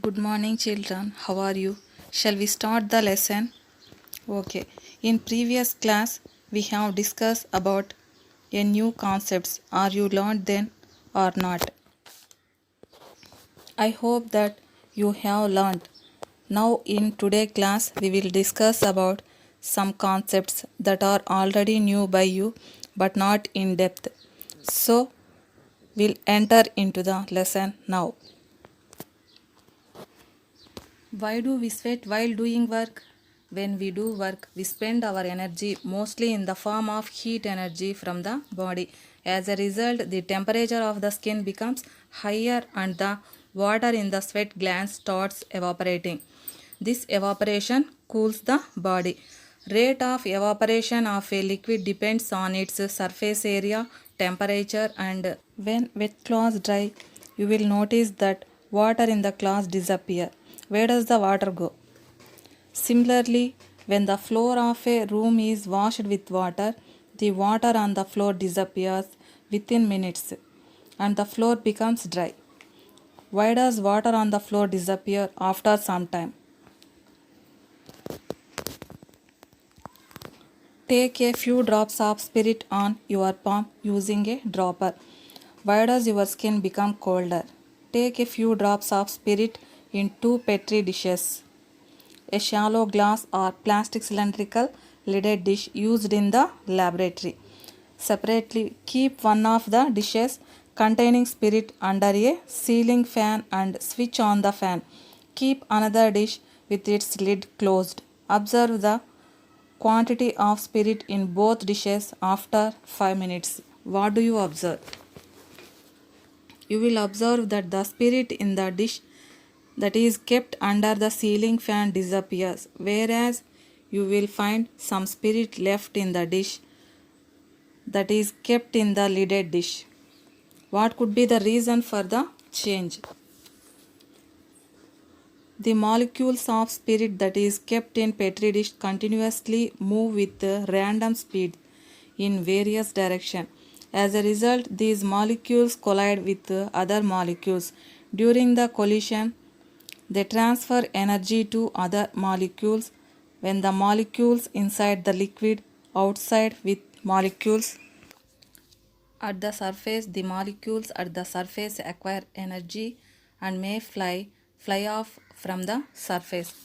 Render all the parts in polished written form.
Good morning, children. How are you? Shall we start the lesson? Okay. In previous class, we have discussed about a new concepts. Are you learned then or not? I hope that you have learned. Now in today's class, we will discuss about some concepts that are already new by you but not in depth. So, we'll enter into the lesson now. Why do we sweat while doing work? When we do work, we spend our energy mostly in the form of heat energy from the body. As a result, the temperature of the skin becomes higher and the water in the sweat glands starts evaporating. This evaporation cools the body. Rate of evaporation of a liquid depends on its surface area, temperature, and when wet cloths dry, you will notice that water in the cloths disappear. Where does the water go? Similarly, when the floor of a room is washed with water, the water on the floor disappears within minutes and the floor becomes dry. Why does water on the floor disappear after some time? Take a few drops of spirit on your palm using a dropper. Why does your skin become colder? Take a few drops of spirit in two petri dishes. A shallow glass or plastic cylindrical lidded dish used in the laboratory. Separately, keep one of the dishes containing spirit under a ceiling fan and switch on the fan. Keep another dish with its lid closed. Observe the quantity of spirit in both dishes after 5 minutes. What do you observe? You will observe that the spirit in the dish that is kept under the ceiling fan disappears, whereas you will find some spirit left in the dish that is kept in the lidded dish. What could be the reason for the change? The molecules of spirit that is kept in petri dish continuously move with random speed in various directions. As a result, these molecules collide with other molecules. During the collision, they transfer energy to other molecules. When the molecules inside the liquid outside with molecules at the surface, the molecules at the surface acquire energy and may fly off from the surface.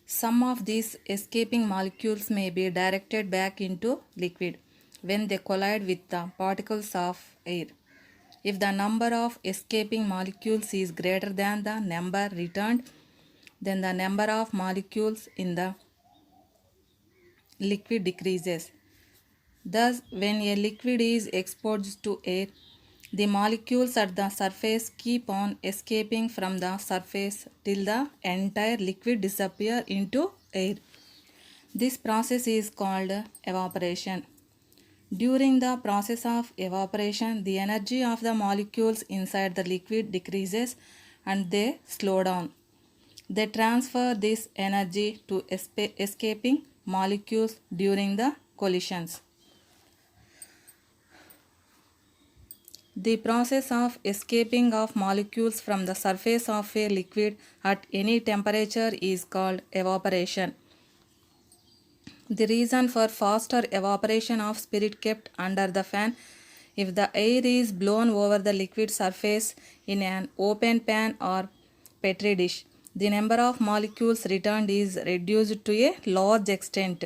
Some of these escaping molecules may be directed back into liquid when they collide with the particles of air. If the number of escaping molecules is greater than the number returned, then the number of molecules in the liquid decreases. Thus, when a liquid is exposed to air, the molecules at the surface keep on escaping from the surface till the entire liquid disappears into air. This process is called evaporation. During the process of evaporation, the energy of the molecules inside the liquid decreases and they slow down. They transfer this energy to escaping molecules during the collisions. The process of escaping of molecules from the surface of a liquid at any temperature is called evaporation. The reason for faster evaporation of spirit kept under the fan: if the air is blown over the liquid surface in an open pan or petri dish, the number of molecules returned is reduced to a large extent.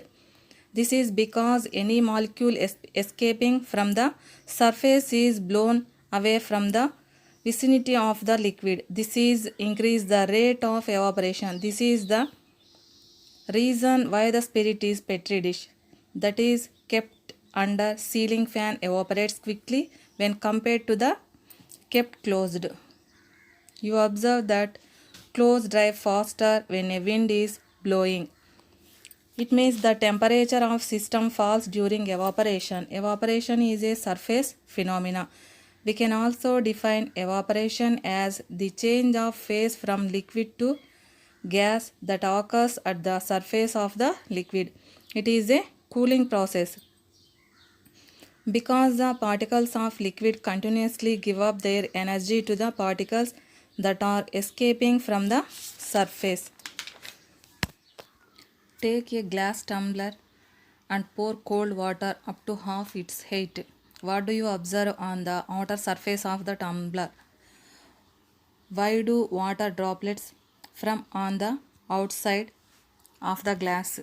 This is because any molecule escaping from the surface is blown away from the vicinity of the liquid. This is increase the rate of evaporation. This is the reason why the spirit is petri dish that is kept under ceiling fan evaporates quickly when compared to the kept closed. You observe that clothes dry faster when a wind is blowing. It means the temperature of system falls during evaporation. Evaporation is a surface phenomena. We can also define evaporation as the change of phase from liquid to gas that occurs at the surface of the liquid. It is a cooling process. Because the particles of liquid continuously give up their energy to the particles that are escaping from the surface. Take a glass tumbler and pour cold water up to half its height. What do you observe on the outer surface of the tumbler? Why do water droplets from on the outside of the glass?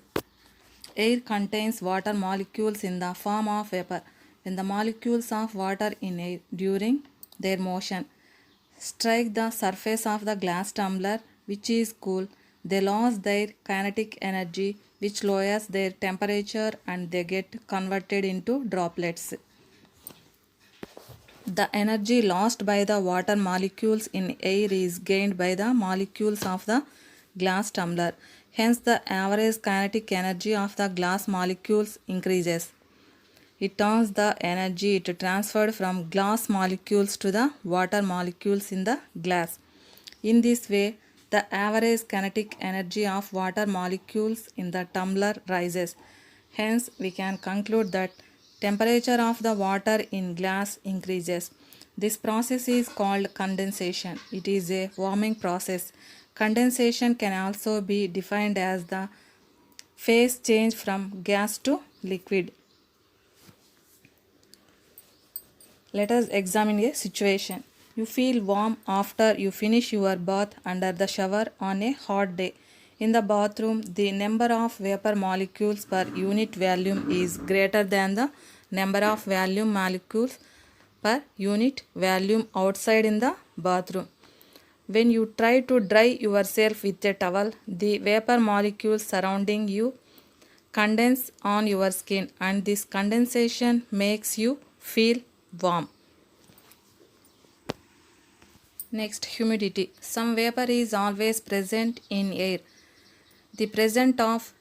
Air contains water molecules in the form of vapor. When the molecules of water in air during their motion strike the surface of the glass tumbler, which is cool, they lose their kinetic energy, which lowers their temperature, and they get converted into droplets. The energy lost by the water molecules in air is gained by the molecules of the glass tumbler. Hence, the average kinetic energy of the glass molecules increases. It turns the energy it transferred from glass molecules to the water molecules in the glass. In this way, the average kinetic energy of water molecules in the tumbler rises. Hence, we can conclude that temperature of the water in glass increases. This process is called condensation. It is a warming process. Condensation can also be defined as the phase change from gas to liquid. Let us examine a situation. You feel warm after you finish your bath under the shower on a hot day. In the bathroom, the number of vapor molecules per unit volume is greater than the number of volume molecules per unit volume outside in the bathroom. When you try to dry yourself with a towel, the vapor molecules surrounding you condense on your skin, and this condensation makes you feel warm. Next, humidity. Some vapor is always present in air. The presence of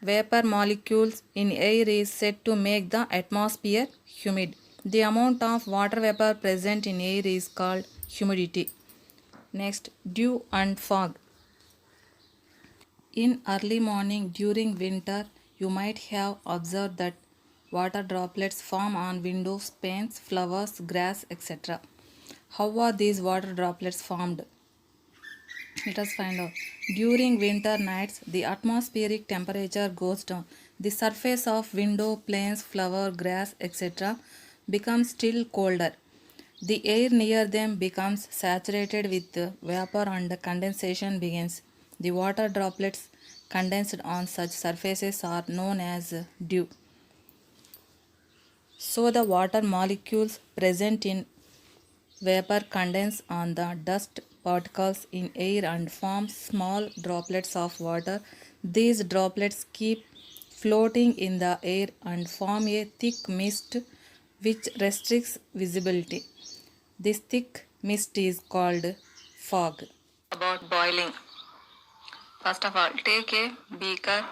vapor molecules in air is said to make the atmosphere humid. The amount of water vapor present in air is called humidity. Next, dew and fog. In early morning during winter, you might have observed that water droplets form on windows, panes, flowers, grass, etc. How are these water droplets formed? Let us find out. During winter nights, the atmospheric temperature goes down. The surface of window, planes, flower, grass, etc. becomes still colder. The air near them becomes saturated with vapor and condensation begins. The water droplets condensed on such surfaces are known as dew. So the water molecules present in vapor condense on the dust particles in air and form small droplets of water. These droplets keep floating in the air and form a thick mist which restricts visibility. This thick mist is called fog. About boiling. First of all, take a beaker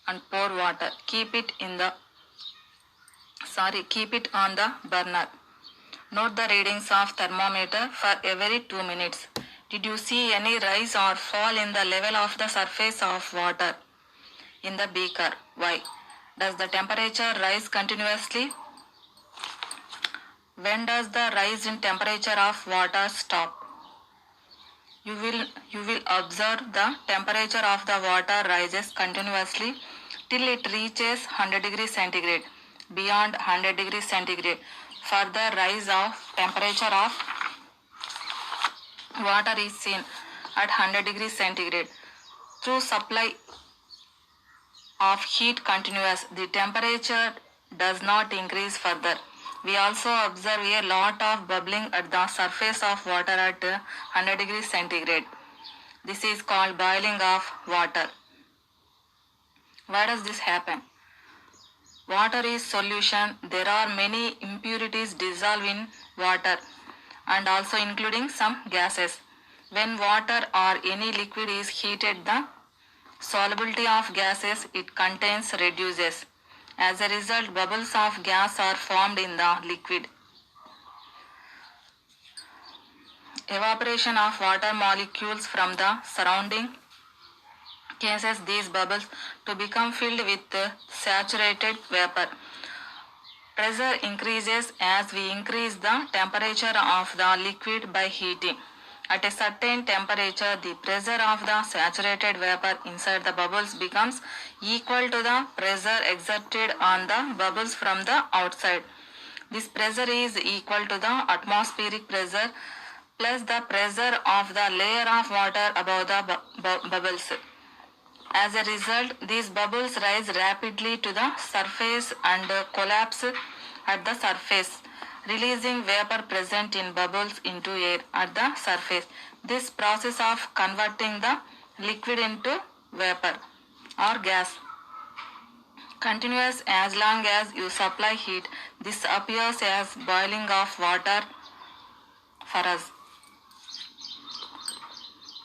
and pour water. Keep it on the burner. Note the readings of thermometer for every 2 minutes. Did you see any rise or fall in the level of the surface of water in the beaker? Why? Does the temperature rise continuously? When does the rise in temperature of water stop? You will observe the temperature of the water rises continuously till it reaches 100 degrees centigrade. Beyond 100 degrees centigrade, further rise of temperature of water is seen at 100 degrees centigrade. Through supply of heat continuous, the temperature does not increase further. We also observe a lot of bubbling at the surface of water at 100 degrees centigrade. This is called boiling of water. Why does this happen? Water is solution. There are many impurities dissolved in water and also including some gases. When water or any liquid is heated, the solubility of gases it contains reduces. As a result, bubbles of gas are formed in the liquid. Evaporation of water molecules from the surrounding causes these bubbles to become filled with saturated vapor. Pressure increases as we increase the temperature of the liquid by heating. At a certain temperature, the pressure of the saturated vapor inside the bubbles becomes equal to the pressure exerted on the bubbles from the outside. This pressure is equal to the atmospheric pressure plus the pressure of the layer of water above the bubbles. As a result, these bubbles rise rapidly to the surface and collapse at the surface, releasing vapor present in bubbles into air at the surface. This process of converting the liquid into vapor or gas continues as long as you supply heat. This appears as boiling of water for us.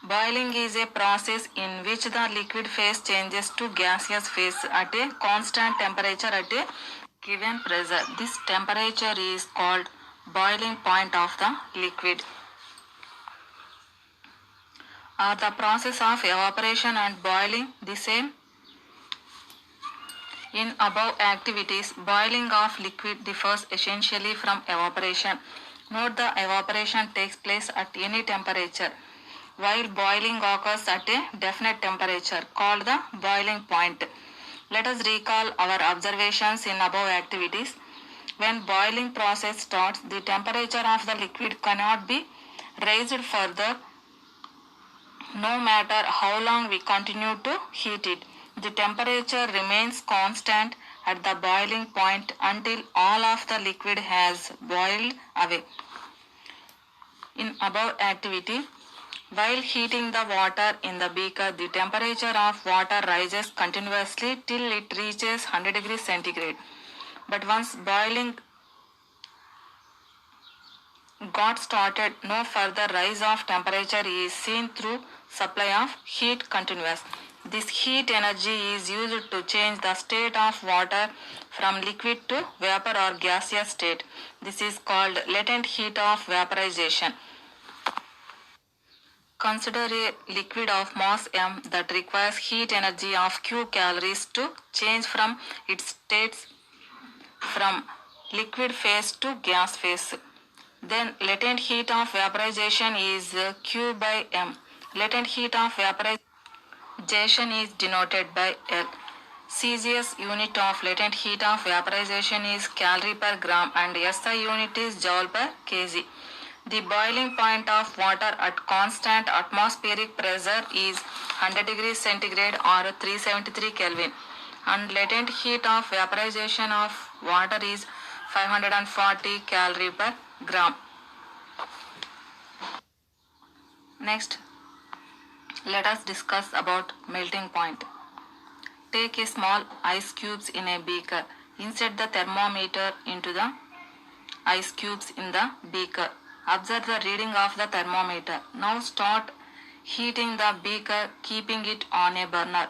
Boiling is a process in which the liquid phase changes to gaseous phase at a constant temperature at a given pressure. This temperature is called boiling point of the liquid. Are the process of evaporation and boiling the same? In above activities, boiling of liquid differs essentially from evaporation. Note the evaporation takes place at any temperature, while boiling occurs at a definite temperature called the boiling point. Let us recall our observations in above activities. When boiling process starts, the temperature of the liquid cannot be raised further no matter how long we continue to heat it. The temperature remains constant at the boiling point until all of the liquid has boiled away. In above activity, while heating the water in the beaker, the temperature of water rises continuously till it reaches 100 degrees centigrade. But once boiling got started, no further rise of temperature is seen through supply of heat continuous. This heat energy is used to change the state of water from liquid to vapor or gaseous state. This is called latent heat of vaporization. Consider a liquid of mass m that requires heat energy of q calories to change from its states from liquid phase to gas phase. Then latent heat of vaporization is q by m. Latent heat of vaporization is denoted by L. Celsius unit of latent heat of vaporization is calorie per gram and SI unit is joule per kg. The boiling point of water at constant atmospheric pressure is 100 degrees centigrade or 373 Kelvin, and latent heat of vaporization of water is 540 calorie per gram. Next, let us discuss about melting point. Take a small ice cubes in a beaker. Insert the thermometer into the ice cubes in the beaker. Observe the reading of the thermometer. Now start heating the beaker, keeping it on a burner.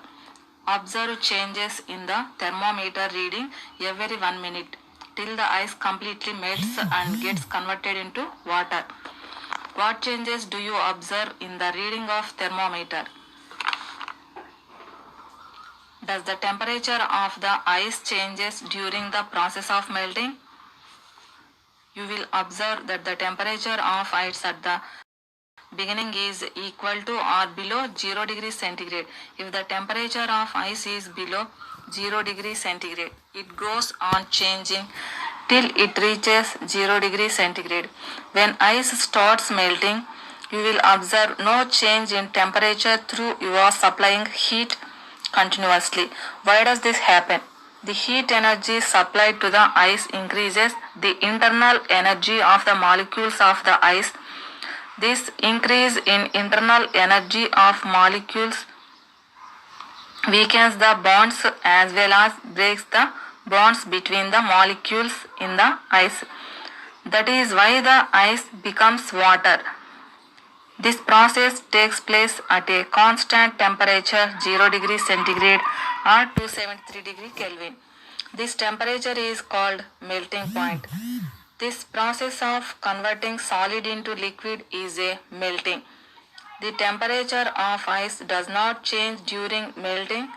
Observe changes in the thermometer reading every 1 minute till the ice completely melts and gets converted into water. What changes do you observe in the reading of thermometer? Does the temperature of the ice changes during the process of melting? You will observe that the temperature of ice at the beginning is equal to or below 0 degrees centigrade. If the temperature of ice is below 0 degrees centigrade, it goes on changing till it reaches 0 degrees centigrade. When ice starts melting, you will observe no change in temperature through you are supplying heat continuously. Why does this happen? The heat energy supplied to the ice increases the internal energy of the molecules of the ice. This increase in internal energy of molecules weakens the bonds as well as breaks the bonds between the molecules in the ice. That is why the ice becomes water. This process takes place at a constant temperature 0 degrees centigrade or 273 degree Kelvin. This temperature is called melting point. This process of converting solid into liquid is a melting. The temperature of ice does not change during melting,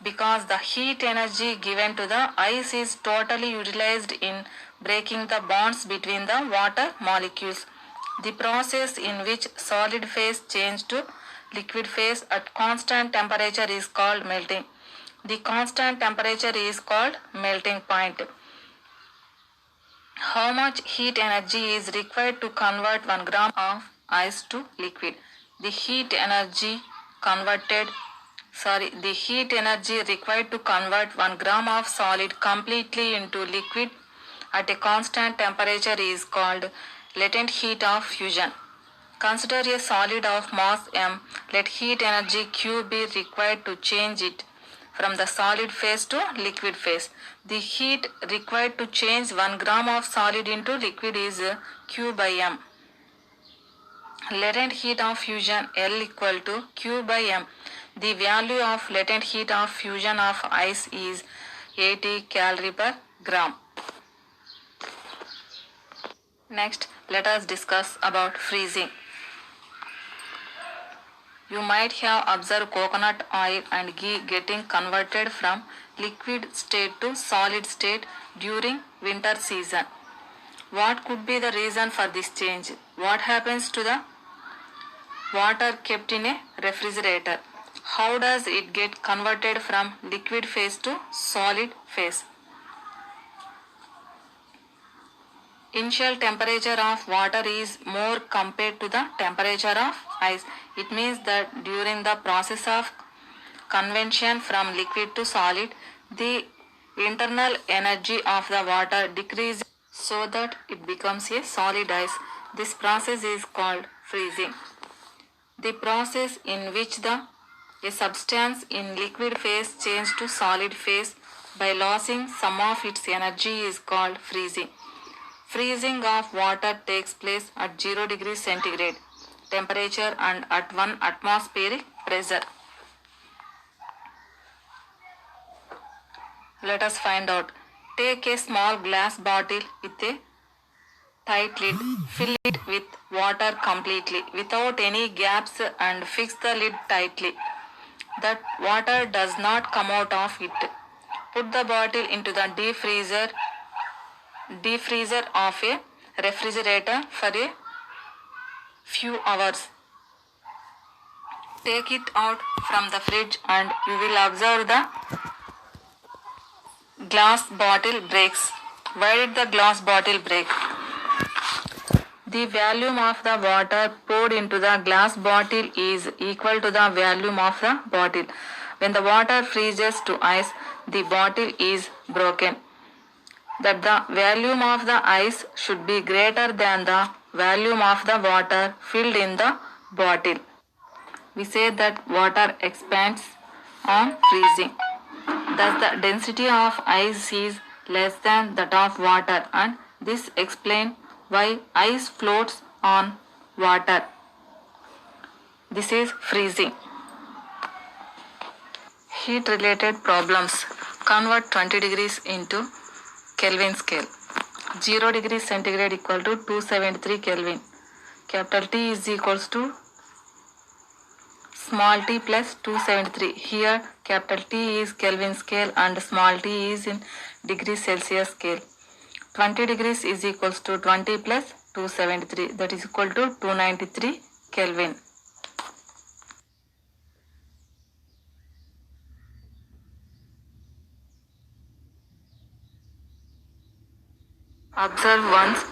because the heat energy given to the ice is totally utilized in breaking the bonds between the water molecules. The process in which solid phase change to liquid phase at constant temperature is called melting. The constant temperature is called melting point. How much heat energy is required to convert 1 gram of ice to liquid? The heat energy required to convert 1 gram of solid completely into liquid at a constant temperature is called latent heat of fusion. Consider a solid of mass m. Let heat energy Q be required to change it from the solid phase to liquid phase. The heat required to change 1 gram of solid into liquid is Q by m. Latent heat of fusion L equal to Q by m. The value of latent heat of fusion of ice is 80 calorie per gram. Next, let us discuss about freezing. You might have observed coconut oil and ghee getting converted from liquid state to solid state during winter season. What could be the reason for this change? What happens to the water kept in a refrigerator? How does it get converted from liquid phase to solid phase? Initial temperature of water is more compared to the temperature of ice. It means that during the process of conversion from liquid to solid, the internal energy of the water decreases so that it becomes a solid ice. This process is called freezing. The process in which a substance in liquid phase changes to solid phase by losing some of its energy is called freezing. Freezing of water takes place at 0 degrees centigrade temperature and at 1 atmospheric pressure. Let us find out. Take a small glass bottle with a tight lid. Fill it with water completely without any gaps and fix the lid tightly. That water does not come out of it. Put the bottle into the deep freezer of a refrigerator for a few hours. Take it out from the fridge and you will observe the glass bottle breaks. Why did the glass bottle break? The volume of the water poured into the glass bottle is equal to the volume of the bottle. When the water freezes to ice, the bottle is broken. That the volume of the ice should be greater than the volume of the water filled in the bottle. We say that water expands on freezing. Thus the density of ice is less than that of water, and this explains why ice floats on water. This is freezing. Heat related problems. Convert 20 degrees into Kelvin scale. 0 degrees centigrade equal to 273 Kelvin. Capital T is equals to small t plus 273. Here capital T is Kelvin scale and small t is in degrees Celsius scale. 20 degrees is equals to 20 plus 273, that is equal to 293 Kelvin. Observe once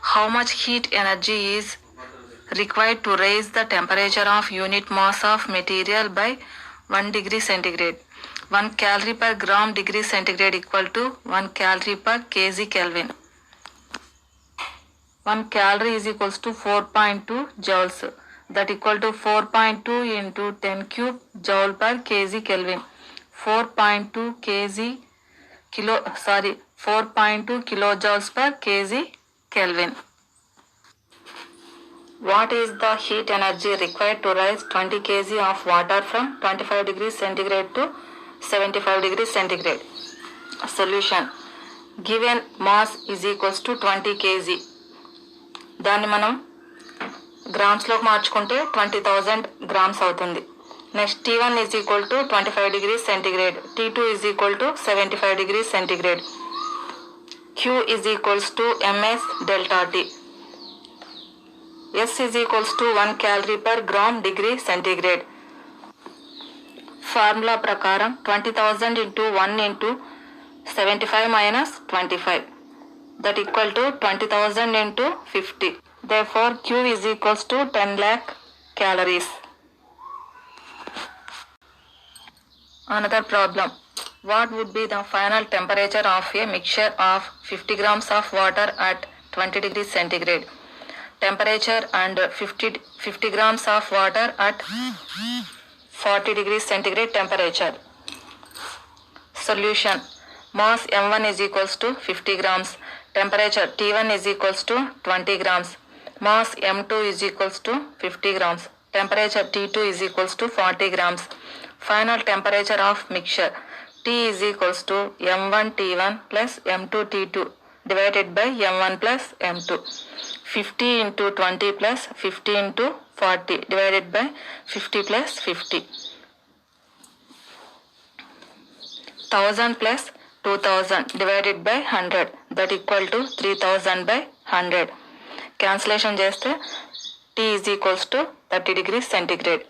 how much heat energy is required to raise the temperature of unit mass of material by 1 degree centigrade. 1 calorie per gram degree centigrade equal to 1 calorie per kg Kelvin. 1 calorie is equals to 4.2 joules, that equal to 4.2 into 10 cube joule per kg Kelvin. 4.2 kilojoules per kg Kelvin. What is the heat energy required to raise 20 kg of water from 25 degrees centigrade to 75 degrees centigrade? Solution. Given mass is equals to 20 kg. దాన్ని మనం గ్రామ్స్లోకి మార్చుకుంటే 20,000 grams అవుతుంది. Next, T1 is equal to 25 degrees centigrade. T2 is equal to 75 degrees centigrade. Q is equals to ms delta T. S is equals to 1 calorie per gram degree centigrade. Formula prakaram 20,000 into 1 into 75 minus 25, that equal to 20,000 into 50. Therefore, Q is equals to 10 lakh calories. Another problem. What would be the final temperature of a mixture of 50 grams of water at 20 degrees centigrade? Temperature and 50 grams of water at 40 degrees centigrade temperature. Solution. Mass M1 is equals to 50 grams. Temperature T1 is equals to 20 grams. Mass M2 is equals to 50 grams. Temperature T2 is equals to 40 grams. Final temperature of mixture. T is equals to M1 T1 plus M2 T2 divided by M1 plus M2. 50 into 20 plus 50 into 40 divided by 50 plus 50. 1000 plus 2000 divided by 100, that equal to 3000 by 100. Cancellation చేస్తే T is equals to 30 degrees centigrade.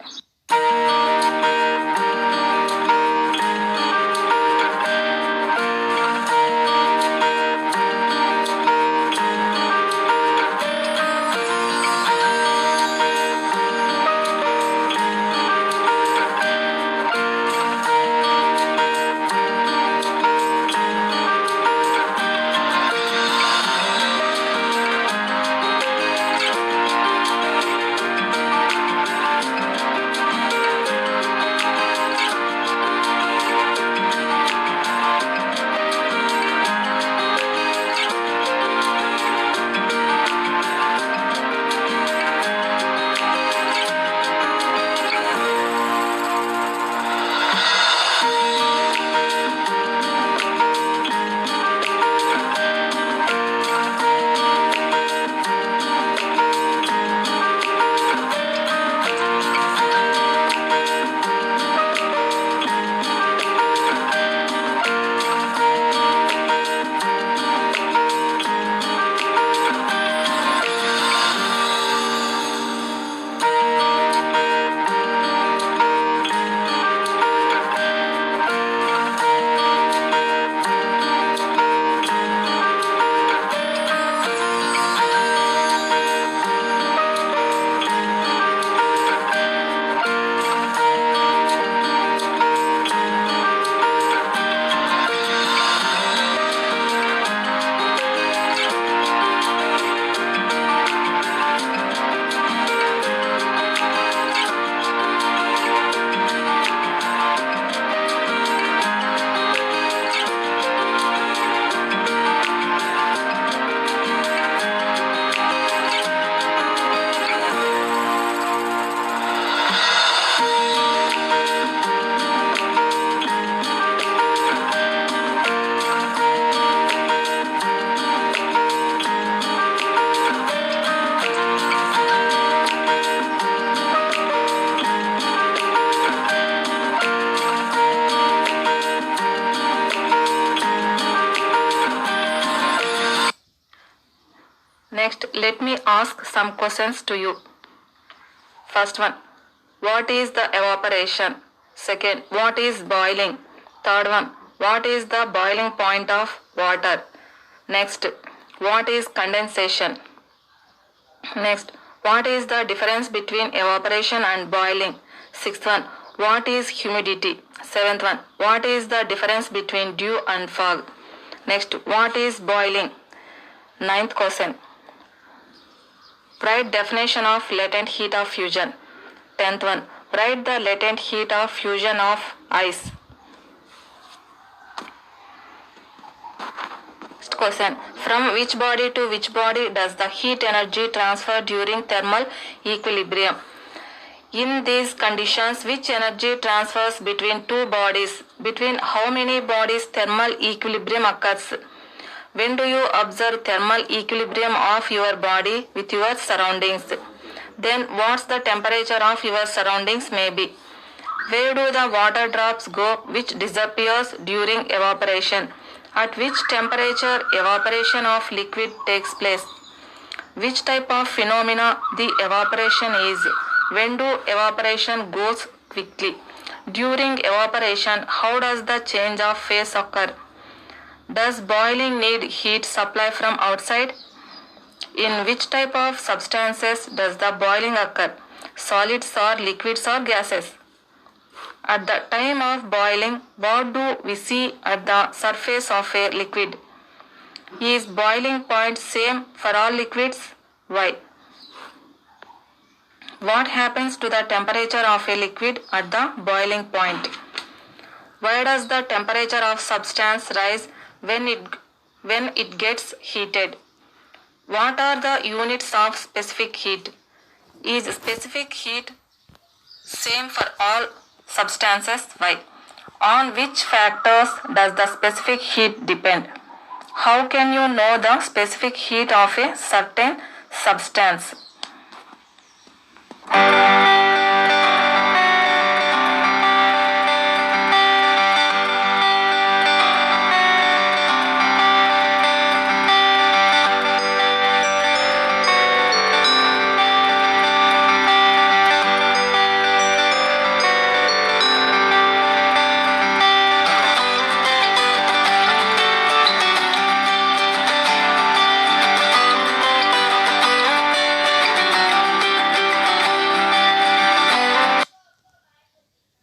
Next, let me ask some questions to you. First one, what is the evaporation? Second, what is boiling? Third one, what is the boiling point of water? Next, what is condensation? Next, what is the difference between evaporation and boiling? Sixth one, what is humidity? Seventh one, what is the difference between dew and fog? Next, what is boiling? Ninth question, write definition of latent heat of fusion. 10th one, write the latent heat of fusion of ice. Next question, from which body to which body does the heat energy transfer during thermal equilibrium? In these conditions, which energy transfers between two bodies? Between how many bodies thermal equilibrium occurs? When do you observe thermal equilibrium of your body with your surroundings? Then what's the temperature of your surroundings may be? Where do the water drops go which disappears during evaporation? At which temperature evaporation of liquid takes place? Which type of phenomena the evaporation is? When do evaporation goes quickly? During evaporation, how does the change of phase occur? Does boiling need heat supply from outside? In which type of substances does the boiling occur? Solids or liquids or gases? At the time of boiling, what do we see at the surface of a liquid? Is boiling point same for all liquids? Why? What happens to the temperature of a liquid at the boiling point? Why does the temperature of substance rise when it gets heated? What are the units of specific heat? Is specific heat same for all substances? Why? On which factors does the specific heat depend? How can you know the specific heat of a certain substance?